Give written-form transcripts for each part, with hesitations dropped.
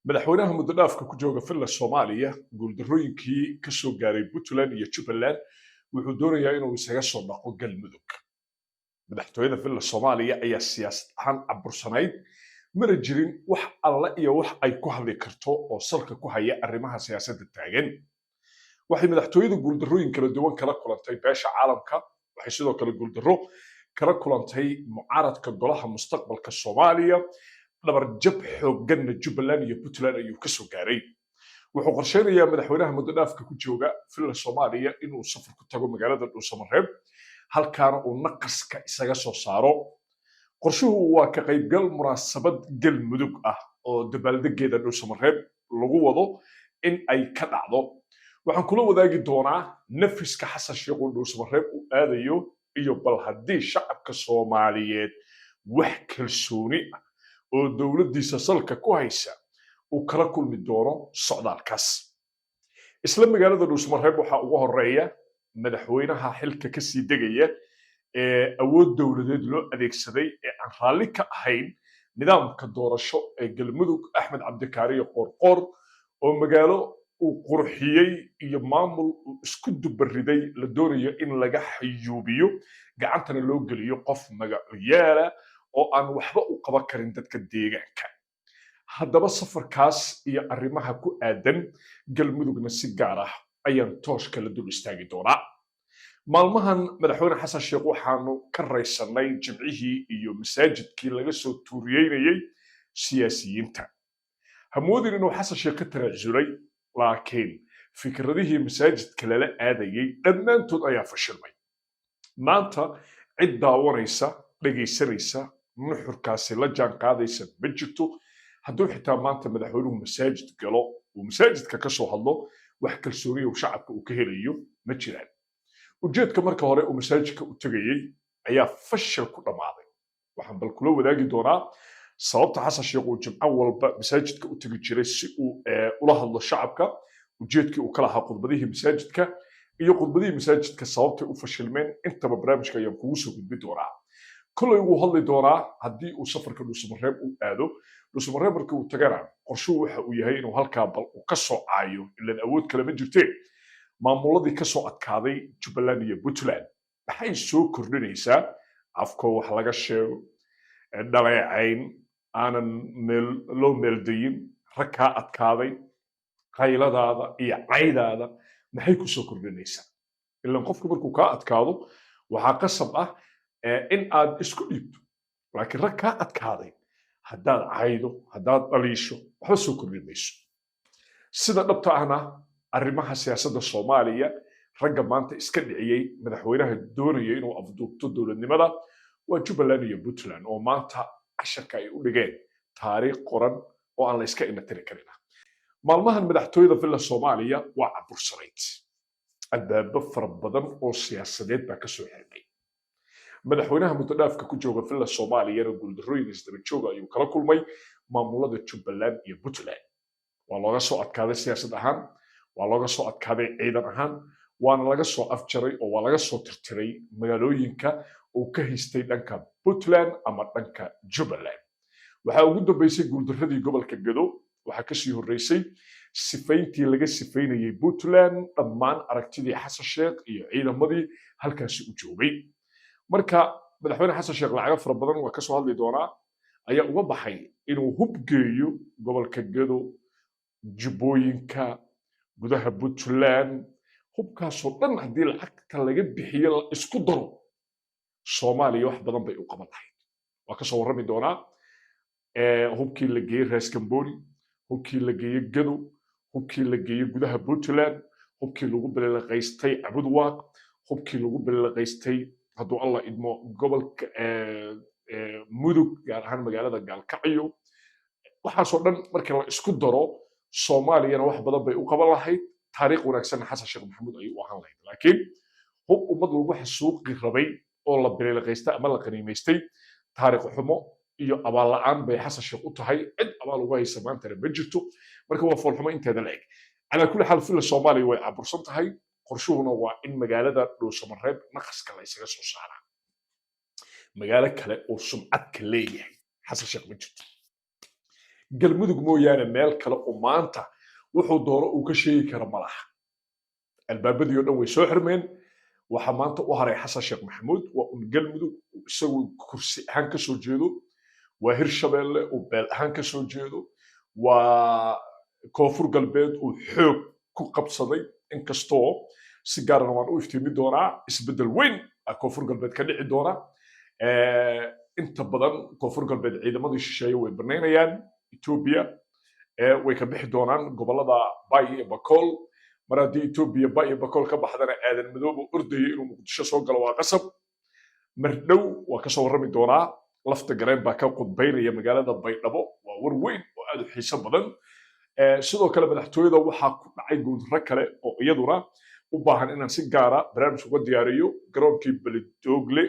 madaxweynaha muddo-dhaafka ku jooga filla Soomaaliya guuldarrooyinkii ka soo gaaray Puntland iyo Jubaland wuxuu doonayaa inuu isaga soo dhaqo Galmudug. Madaxtooyada filla Soomaaliya ayaa siyaasad ahaan cabursanayd mana jirin wax alla iyo wax ay ku hadli karto oo salka ku haya arrimaha siyaasadda taagan. waxay madaxtooyadu guuldarrooyin kala duwan kala kulantay beesha caalamka, waxay sidoo kale guuldarro kala kulantay mucaaradka golaha mustaqbalka Soomaaliya. dhabarjab xoogganna Jubaland iyo Puntland ayuu ka soo gaaray. wuxuu qorsheynayaa madaxweynaha muddo-dhaafka ku jooga filla Soomaaliya inuu safar ku tago magaalada Dhuusamareeb halkaana uu naqaska isaga soo saaro. qorshuhu waa ka qaybgal munaasabad Galmudug ah oo dabaaldegeeda Dhuusamareeb lagu wado in ay ka dhacdo. waxaan kula wadaagi doonaa nafiska xasan sheekh oo Dhuusamareeb u aadayo iyo bal haddii shacabka Soomaaliyeed wax kalsooni ah oo dowladdiisa salka ku haysa uu kala kulmi doono socdaalkaas. isla magaalada Dhuusamareeb waxaa ugu horeeya madaxweynaha xilka ka sii degaya ee awood dowladeed loo adeegsaday ee aan raalli ka ahayn nidaamka doorasho ee Galmudug Axmed Cabdikaariyo Qoorqoor oo magaalo uu qurxiyey iyo maamul uu isku dubariday la doonayo in laga xayuubiyo gacantana loo geliyo qof magacuyaala oo aan waxba u qaban karin dadka deegaanka. haddaba safarkaas iyo arrimaha ku aadan Galmudugna si gaar ah ayaan tooshka la dul istaagi doonaa. maalmahan madaxweyne xasan sheekh waxaanu ka raysanay jimcihii iyo masaajidkii laga soo tuuriyeynayay siyaasiyiinta. hamoodin inuu xasan sheekh ka tanaasulay, laakiin fikradihii masaajidka lala aadayay dhammaantood ayaa fashilmay. maanta cid daawanaysa, dhegaysanaysa, nuxurkaasi la jaan qaadaysa ma jirto. hadduu xitaa maanta madaxweynuhu masaajid galo uu masaajidka ka soo hadlo wax kalsooniya uu shacabka uu ka helayo ma jiraan. ujeedka marka hore uu masaajidka u tegayey ayaa fashil ku dhammaaday. waxaan bal kula wadaagi doonaa sababta xasan sheekh uu jimco walba masaajidka u tegi jiray si uu ula hadlo shacabka, ujeedkii uu ka lahaa khudbadihii masaajidka iyo khudbadihii masaajidka sababtay u fashilmeen. intaba barnaamijka ayaan kugu soo gudbi doonaa. kolley wuu hadli doonaa haddii uu safarka Dhuusamareeb u aado. Dhuusamareeb markii uu tagana qorshuhu waxa uu yahay inuu halkaa bal uu ka soo caayo, ilaan awood kale ma jirteen. maamuladii ka soo adkaaday Jubaland iyo Puntland maxay soo kordhinaysaa afkoo wax laga sheego, dhaleecayn aanan loo meeldayin, rag kaa adkaaday, qayladaada iyo caydaada maxay ku soo kordhinaysaa. ilaan qofku markuu kaa adkaado waxaa qasab ah in aad isku dhiibto, laakiin rag kaa adkaaday haddaad caydo, haddaad dhaliisho waxba soo kordhin mayso. sida dhabta ahna arrimaha siyaasadda Soomaaliya ragga maanta iska dhiciyey madaxweynaha doonaya inuu afduubto dowladnimada waa Jubaland iyo Puntland oo maanta casharka ay u dhigeen taariikh qoran oo aan la iska inatiri karin. maalmahan madaxtooyada filla Soomaaliya waa cabursanayd. albaabo fara badan oo siyaasadeed baa ka soo xirmay. madaxweynaha muddo-dhaafka ku jooga filla Soomaaliyana guuldarrooyin isdaba jooga ayuu kala kulmay maamulada Jubaland iyo Puntland. waa looga soo adkaaday siyaasad ahaan, waa looga soo adkaaday ciidan ahaan, waana laga soo afjaray oo waa laga soo tirtiray magaalooyinka uu ka haystay dhanka Puntland ama dhanka Jubaland. waxaa ugu dambeysay guuldarradii gobolka Gado, waxaa kasii horreysay sifayntii laga sifaynayay Puntland, dhammaan aragtidii xasan sheekh iyo ciidamadii halkaasi u joogay. marka madaxweyne xasan sheekh lacago fara badan waa ka soo hadli doonaa ayaa uga baxay inuu hub geeyo gobolka Gado, jubbooyinka, gudaha Puntland. hubkaasoo dhan haddii lacagta laga bixiyo la isku daro Soomaaliya wax badan bay u qaban lahayd. waa ka soo warrami doonaa hubkii la geeyey Raas Kamboni, hubkii la geeyey Gado, hubkii la geeyey gudaha Puntland, hubkii lagu bilaqaystay Cabudwaaq, hubkii lagu bilaqaystay hadduu alla idmo gobolka Mudug, gaar ahaan magaalada Gaalkacyo. waxaasoo dhan marka la isku daro Soomaaliyana wax badan bay u qaban lahayd. taariikh wanaagsanna xasan sheekh maxamuud ayuu u ahaan lahayd. laakiin hub ummad lagu xasuuqi rabay oo la bilaqaystay ama la qaniimaystay, taariikh xumo iyo abaal la'aan bay xasan sheekh u tahay. cid abaal ugu haysa maantana ma jirto. marka waa foolxumo inteeda la eg. calaa kulli xaal filla Soomaaliya way cabursan tahay. qorshuhuna waa in magaalada Dhuusamareeb naqaska la isaga soo saaraa. magaalo kale oo sumcad ka leeyahay xasan sheekh ma jirto. galmudug mooyaane meel kale oo maanta wuxuu doono uu ka sheegi kara ma laha albaabadii oo dhan way soo xirmeen waxaa maanta u haray xasan sheekh maxamuud waa un galmudug isagu kursi ahaan ka soo jeedo waa hirshabeelle uu beel ahaan ka soo jeedo waa koonfur galbeed uu xoog ku qabsaday inkastoo si gaarana waan u iftiimi doonaa isbeddel weyn koonfur galbeed ka dhici doona inta badan koonfur galbeed ciidamadii shisheeye way banaynayaan etoobiya way ka bixi doonaan gobolada bay iyo bakool mar haddii etoobiya bay iyo bakool ka baxdana aadan madooba ordayay inuu muqdisho soo galo waa qasab mar dhow waa kasoo warrami doonaa lafta gareen baa ka qudbaynaya magaalada baydhabo waa war weyn oo aad u xiiso badan sidoo kale madaxtooyada waxaa ku dhacay guuldarro kale oo iyaduna u baahan inaan si gaara barnaamij uga diyaariyo garoonkii beledoogle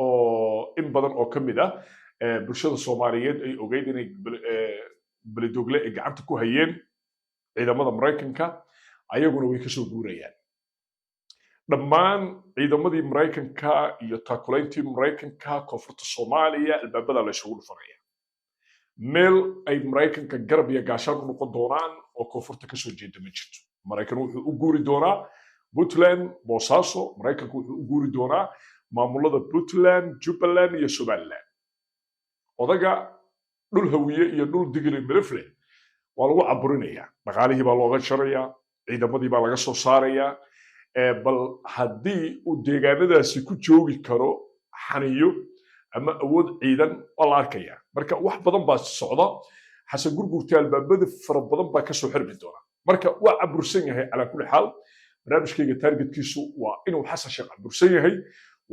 oo in badan oo ka mid ah bulshada soomaaliyeed ay ogeyd inay beledoogle ay gacanta ku hayeen ciidamada maraykanka ayaguna way kasoo guurayaan dhammaan ciidamadii maraykanka iyo taakulayntii maraykanka koonfurta soomaaliya albaabada la isugu dhufanaya meel ay maraykanka garab iyo gaashaan u noqon doonaan oo koonfurta kasoo jeeda ma jirto maraykan wuxuu u guuri doonaa puntland boosaaso maraykanka wuxuu u guuri doonaa maamulada puntland jubbaland iyo somaliland odaga dhul hawiye iyo dhul digili milifle waa lagu caburinayaa dhaqaalihii baa looga jarayaa ciidamadii baa laga soo saarayaa bal haddii uu deegaanadaasi ku joogi karo xaniyo ama awood ciidan waa la arkayaa marka wax badan baa socda xasan gurgurta albaabada fara badan baa kasoo xirmi doona marka waa cabursan yahay calaa kulli xaal barnaamijkayga taargetkiisu waa inuu xasan sheekh cabursan yahay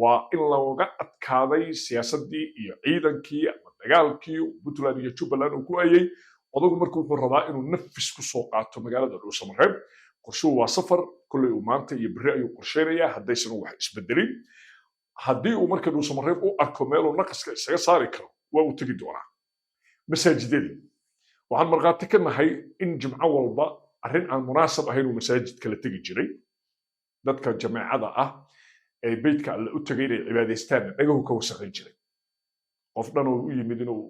waa in looga adkaaday siyaasaddii iyo ciidankii ama dagaalkii puntland iyo jubbaland uu ku ayay odagu marka wuxuu rabaa inuu nafis ku soo qaato magaalada dhuusamareeb qorshuhu waa safar kolley uu maanta iyo berri ayuu qorsheynayaa haddaysan wax isbedelin haddii uu marka dhuusamareeb u arko meeluu naqaska isaga saari karo waa uu tegi doonaa masaajidadii waxaan markhaati ka nahay in jimco walba arrin aan munaasab ahayn uu masaajidka la tegi jiray dadka jameecada ah ee beydka alle u tegay inay cibaadaystaan dhagahu ka wasaqayn jiray qof dhan oo u yimid inuu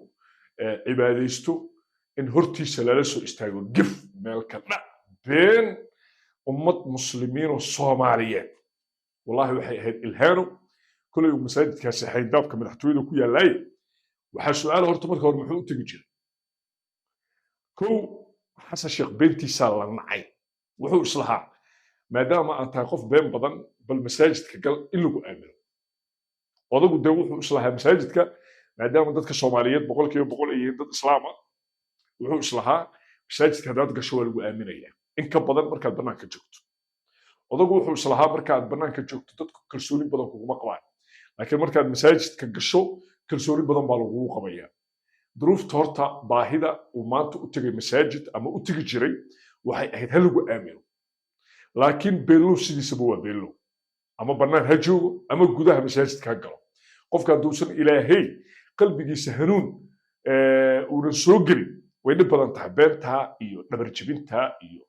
cibaadaysto in hortiisa lala soo istaago gif meelka dhac been ummad muslimiinoo soomaaliyeed wallahi waxay ahayd ilhaano kolley uu masaajidkaasi xayndaabka madaxtooyada ku yaallaaye waxaa su-aala horta marka hore muxuu u tegi jiray kow xasan sheekh beentiisaa la nacay wuxuu islahaa maadaama aad tahay qof been badan bal masaajidka gal in lagu aamino odagu dee wuxuu islahaa masaajidka maadaama dadka soomaaliyeed boqolkiiba boqol ay yihiin dad islaama wuxuu islahaa masaajidka haddaad gasho waa lagu aaminayaa in ka badan markaad bannaanka joogto odagu wuxuu islahaa markaad bannaanka joogto dadku kalsooni badan kuguma qabaan laakiin markaad masaajidka gasho kalsooni badan baa lagugu qabayaa duruufta horta baahida uu maanta u tegay masaajid ama u tegi jiray waxay ahayd ha lagu aamino laakiin beellow sidiisaba waa beellow ama bannaan ha joogo ama gudaha masaajidka ha galo qofka hadduusan ilaahay qalbigiisa hanuun uunan soo gelin way dhib badan tahay beentaa iyo dhabarjebintaa iyo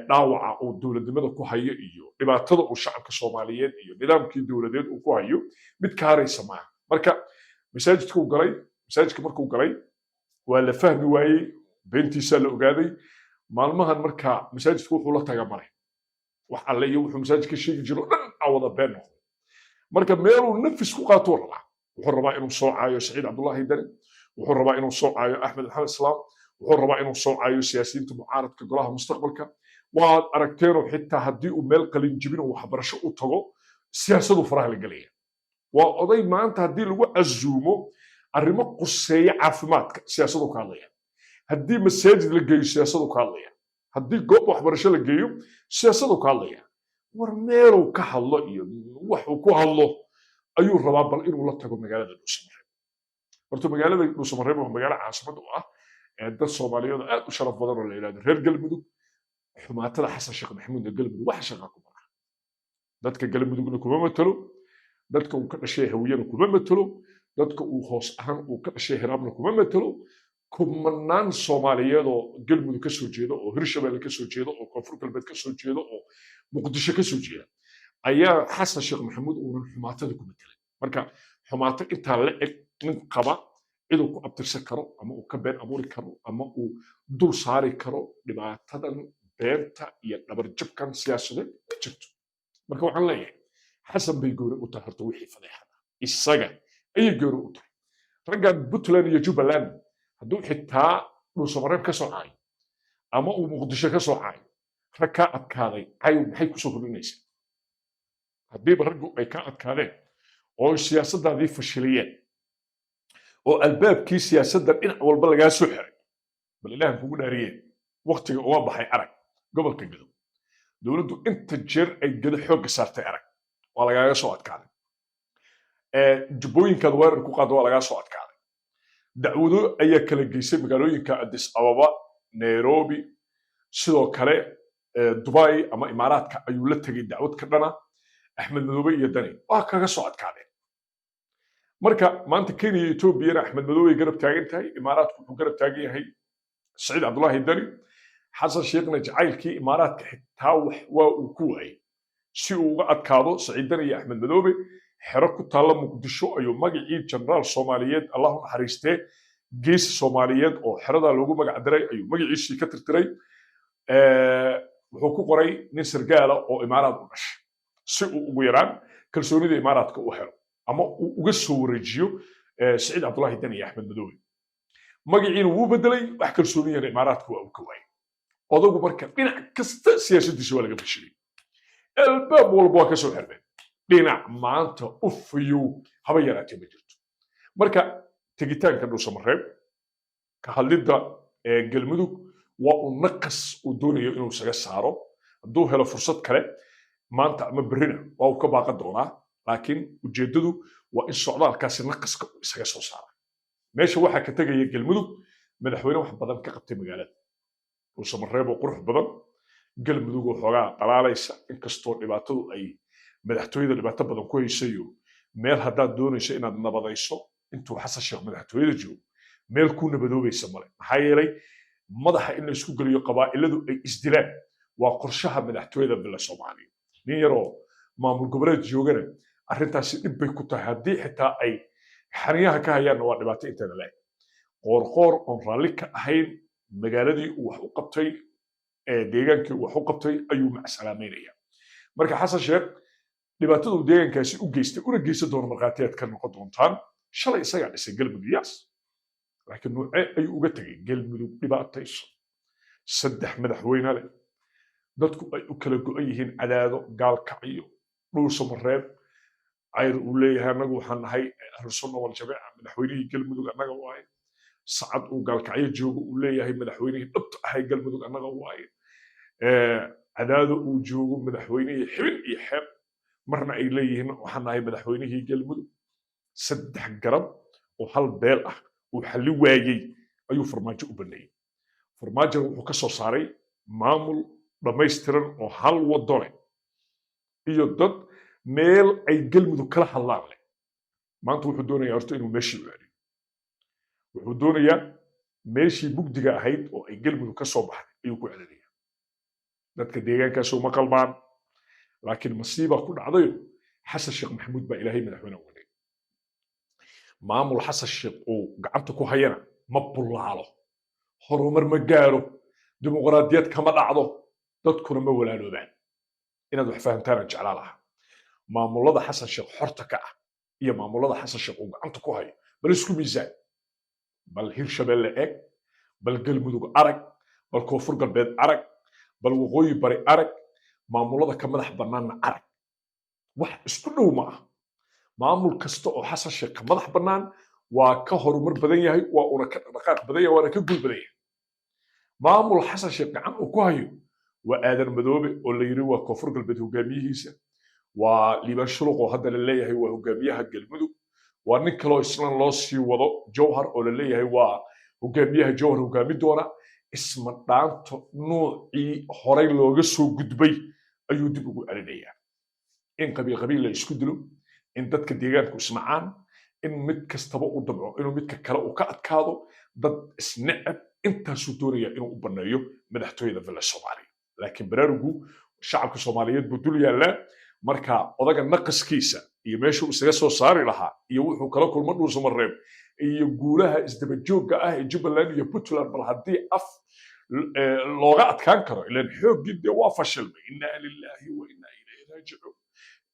dhaawaca uu dowladnimada ku hayo iyo dhibaatada uu shacabka soomaaliyeed iyo nidaamkii dowladeed uu ku hayo mid ka haraysa maaha marka masaajidka markuu galay waa la fahmi waayey beentiisaa la ogaaday maalmahan marka masaajidku wuxuu la taga maray wax alle iyo wuxuu masaajidka sheegi jiro dhan awada been noqday marka meeluu nafis ku qaatuu rabaa wuxuu rabaa inuu soo caayo saciid cabdullaahi dani wuxuu rabaa inuu soo caayo axmed maxamed islaam wuxuu rabaa inuu soo caayo siyaasiyiinta mucaaradka golaha mustaqbalka waad aragteenoo xitaa haddii uu meel qalin jibin oo waxbarasho u tago siyaasadu faraha la gelaya waa oday maanta haddii lagu casuumo arrimo quseeya caafimaadka siyaasadu ka hadlaya haddii masaajid la geeyo siyaasadu ka hadlaya haddii goob waxbarasho la geeyo siyaasadu ka hadlaya war meeluu ka hadlo iyo waxuu ku hadlo ayuu rabaa bal inuu la tago magaalada dhuusamareeb horta magaalada dhuusamareeb waa magaalo caasimad u ah dad soomaaliyeed aad u sharaf badan oo la yidhahdo reer galmudug xumaatada xasan sheekh maxamuudna galmudug wax shaqa ku mara dadka galmudugna kuma matalo dadka uu ka dhashay hawiyana kuma matalo dadka uu hoos ahaan uu ka dhashay hiraabna kuma matalo kumanaan soomaaliyeed oo galmudug ka soo jeeda oo hirshabelle ka soo jeeda oo koonfur galbeed ka soo jeeda oo muqdisho ka soo jeeda ayaa xasan sheekh maxamuud uunan xumaatada ku matelay marka xumaato intaa la eg nin qaba ciduu ku abtirsan karo ama uu ka been abuuri karo ama uu dul saari karo dhibaatadan beenta iyo dhabarjabkan siyaasadeed ma jirto. marka waxaan leeyahay xasan bay gooni u tahay horta wixii fadeexada isaga ayay gooni u tahay. raggan puntland iyo jubbaland hadduu xitaa dhuusamareeb ka soo caayo ama uu muqdisho ka soo caayo rag kaa adkaaday cayow maxay kusoo kordhinaysaa? haddiiba raggu ay ka adkaadeen oo siyaasaddaadii fashiliyeen oo albaabkii siyaasadda dhinac walba lagaa soo xiray, bal ilaahan kugu dhaariyeen waktiga uga baxay arag gobolka Gedo. dowladdu inta jeer ay Gedo xoogga saartay arag waa lagaaga soo adkaaday. jubbooyinkaad weerar ku qaado waa lagaa soo adkaaday. dacwado ayaa kala geysay magaalooyinka Addis Ababa, Nairobi, sidoo kale Dubai ama Imaaraadka ayuu la tegay dacwad ka dhana Axmed Madoobe iyo Dani waa kaga soo adkaadeen. marka maanta Kenya iyo Ethiopia Axmed Madoobe garab taagan tahay, Imaaraadku wuxuu garab taagan yahay Saciid Cabdullaahi Dani. xasan sheekhna jacaylkii Imaaraadka xitaa waa uu ku waayay si uu uga adkaado Saciid Dani iyo Axmed Madoobe. xero ku taalla Muqdisho ayuu magacii jenaraal Soomaaliyeed Allah u naxariistee geesi Soomaaliyeed oo xerada loogu magac daray ayuu magaciisii ka tirtiray. wuxuu ku qoray nin sargaala oo Imaaraad u dhashay si uu ugu yaraan kalsoonida Imaaraadka u helo ama uu uga soo wareejiyo Saciid Cabdullaahi Dani iyo Axmed Madoobe. magaciina wuu bedelay, wax kalsooniyana Imaaraadka waa uu ka waayay. odagu marka dhinac kasta siyaasaddiisa waa laga fashilay, albaab walba waa ka soo xirmeen. dhinac maanta u fayow haba yaraatee ma jirto. marka tegitaanka dhuusamareeb ka hadlidda galmudug waa uu naqas uu doonayo inuu isaga saaro. hadduu helo fursad kale maanta ama berrina waa uu ka baaqan doonaa, laakiin ujeeddadu waa in socdaalkaasi naqaska uu isaga soo saara. meesha waxaa ka tegaya galmudug madaxweyne wax badan ka qabtay magaalada dhuusamareeb oo qurux badan, galmudug oo xoogaa dhalaalaysa, inkastoo dhibaatadu ay madaxtooyada dhibaato badan ku haysayo. meel haddaad doonayso inaad nabadayso intuu xasan sheekh madaxtooyada joogo meel ku nabadoobaysa male. maxaa yeelay madaxa in la isku geliyo qabaa'iladu ay isdilaan waa qorshaha madaxtooyada bila Soomaaliya. nin yaroo maamul goboleed joogana arrintaasi dhib bay ku tahay. haddii xitaa ay xaniyaha ka hayaanna waa dhibaato inteeda leeg. qoorqoor oon raalli ka ahayn magaaladii uu wax u qabtay deegaankii uu wax u qabtay ayuu macsalaameynaya. marka xasan sheekh dhibaatadu deegaankaasi u geystay una geysan doono markhaatiyaad ka noqon doontaan. shalay isagaa dhisay galmudug yaas, laakiin nuucee ayuu uga tegay galmudug dhibaatayso 3 madaxweyne leh, dadku ay u kala go'an yihiin Cadaado, Gaalkacyo, dhuusamareeb. cayr uu leeyahay annagu waxaan nahay ahlu sunna wal jameeca, madaxweynihii galmudug annaga waaye. sacad uu Gaalkacyo joogo uu leeyahay madaxweynihii dhabta ahay galmudug annaga waaye. Cadaado uu joogo madaxweynihii xibin iyo xeeb, marna ay leeyihiin waxaan nahay madaxweynihii galmudug. 3 garab oo hal beel ah uu xalli waayey ayuu farmaajo u baneeyey. farmaajona wuxuu ka soo saaray maamul dhammaystiran oo hal wado leh iyo dad meel ay galmudug kala hadlaan leh. maanta wuxuu doonayaa horta inuu meeshii u aadiyo. wuxuu doonayaa meeshii mugdiga ahayd oo ay galmudug ka soo baxday ayuu ku celinayaa. dadka deegaankaas uma qalmaan, laakiin masiibaa ku dhacdayo xasan sheekh maxamuud baa ilaahay madaxweyne uga dhigay. maamul xasan sheekh uu gacanta ku hayana ma bullaalo, horumar ma gaaro, dimuqraadiyad kama dhacdo, dadkuna ma walaaloobaan. inaad wax fahamtaan aan jeclaa lahaa. maamulada xasan sheekh xorta ka ah iyo maamulada xasan sheekh uu gacanta ku hayo bal isku miisaan. bal hirshabeelle eeg, bal galmudug arag, bal koonfur galbeed arag, bal waqooyi bari arag, maamulada ka madax bannaanna arag. wax isku dhow ma ah. maamul kasta oo xasan sheekh ka madax bannaan waa ka horumar badan yahay, waa una ka dhaqaaq badan yahay, waana ka guul badan yahay. maamul xasan sheekh gacan uu ku hayo waa aadan madoobe oo la yiri waa koonfur galbeed hogaamiyihiisa, waa liibaan shuluq oo hadda la leeyahay waa hogaamiyaha galmudug, waa nin kaloo isna loo sii wado jawhar oo la leeyahay waa hogaamiyaha jawhar hogaami doona. isma dhaanto noocii horay looga soo gudbay ayuu dib ugu celinayaa. in qabiil qabiil la isku dilo, in dadka deegaanku isnacaan, in mid kastaba u damco inuu midka kale uu ka adkaado, dad isneceb. intaasuu doonaya inuu u banneeyo madaxtooyada villa Soomaaliya. laakiin baraarugu shacabka Soomaaliyeed buu dul yaallaa. marka odaga naqaskiisa iyo meeshuu isaga soo saari lahaa iyo wuxuu kala kulma dhuusamareeb iyo guulaha isdaba joogga ah ee Jubbaland iyo Puntland bal haddii af looga adkaan karo ilaan xooggii dee waa fashilmay inna lillahi wa inna ilayhi raajicuun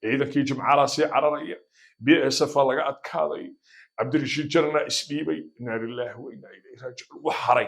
ciidankii jimcaalaha sii cararaya BSF laga adkaaday cabdirashiid jarna isdhiibay inna lillahi wa inna ilayhi raajicuun wax haray